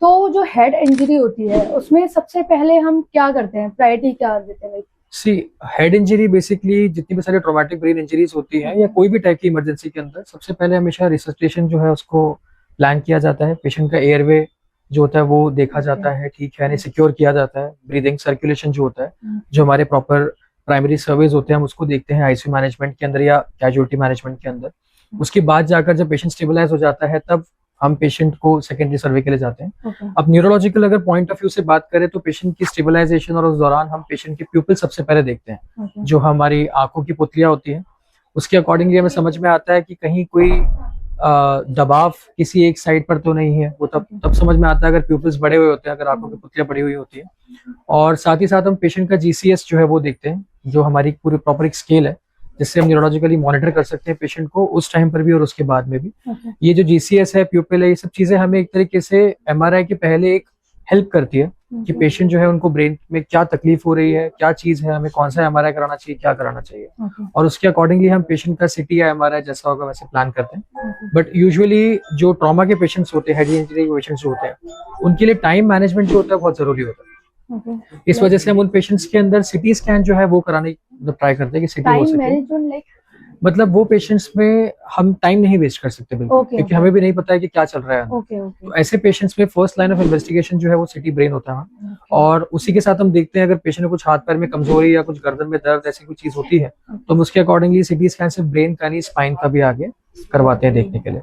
तो जो head injury होती है उसमें सबसे पहले हम क्या करते हैं, प्रायोरिटी क्या देते हैं? सी हेड इंजरी बेसिकली जितनी भी सारी ट्रॉमेटिक ब्रेन इंजरीज होती हैं या कोई भी टाइप की इमरजेंसी के अंदर सबसे पहले हमेशा रिसर्चिटेशन जो है उसको प्लान किया जाता है। पेशेंट का एयरवे जो होता है वो देखा जाता है, ठीक है, यानी सिक्योर किया जाता है। ब्रीदिंग सर्कुलेशन जो होता है, जो हमारे प्रॉपर प्राइमरी सर्वेज होते हैं हम उसको देखते हैं आईसीयू मैनेजमेंट के अंदर या कैजुअलिटी मैनेजमेंट के अंदर। उसके बाद जाकर जब पेशेंट स्टेबलाइज हो जाता है तब हम पेशेंट को सेकेंडरी सर्वे के लिए जाते हैं। अब न्यूरोलॉजिकल अगर पॉइंट ऑफ व्यू से बात करें तो पेशेंट की स्टेबलाइजेशन और उस दौरान हम पेशेंट के प्यूपिल सबसे पहले देखते हैं। जो हमारी आंखों की पुतलियां होती हैं उसके अकॉर्डिंगली हमें समझ में आता है कि कहीं कोई दबाव किसी एक साइड पर तो नहीं है। वो तब समझ में आता है अगर प्यूपिल्स बड़े हुए होते हैं, अगर आंखों की पुतलियां बड़ी हुई होती है। और साथ ही साथ हम पेशेंट का जीसीएस जो है वो देखते हैं, जो हमारी पूरी प्रॉपर एक स्केल है जिससे हम न्यूरोलॉजिकली मॉनिटर कर सकते हैं पेशेंट को उस टाइम पर भी और उसके बाद में भी। ये जो जीसीएस है, प्यूपिल है, ये सब चीजें हमें एक तरीके से एमआरआई के पहले एक हेल्प करती है कि पेशेंट जो है उनको ब्रेन में क्या तकलीफ हो रही है, क्या चीज है, हमें कौन सा एमआरआई कराना चाहिए, क्या कराना चाहिए। और उसके अकॉर्डिंगली हम पेशेंट का सिटी या एमआरआई जैसा होगा वैसे प्लान करते हैं। बट यूजुअली जो ट्रॉमा के पेशेंट्स होते हैं, हेड इंजरी के पेशेंट्स जो होते हैं, उनके लिए टाइम मैनेजमेंट जो होता है बहुत जरूरी होता है। इस वजह से हम उन पेशेंट्स के अंदर सिटी स्कैन जो है वो कराने ट्राई करते हैं कि सिटी हो सके। मतलब वो पेशेंट्स में हम टाइम नहीं वेस्ट कर सकते बिल्कुल, क्योंकि हमें भी नहीं पता है कि क्या चल रहा है। तो ऐसे पेशेंट्स में फर्स्ट लाइन ऑफ इन्वेस्टिगेशन जो है वो सिटी ब्रेन होता है। और उसी के साथ हम देखते हैं अगर पेशेंट को कुछ हाथ पैर में कमजोरी या कुछ गर्दन में दर्द ऐसी कोई चीज होती है तो हम उसके अकॉर्डिंगली सिटी स्कैन से ब्रेन का नहीं स्पाइन का भी आगे करवाते हैं देखने के लिए।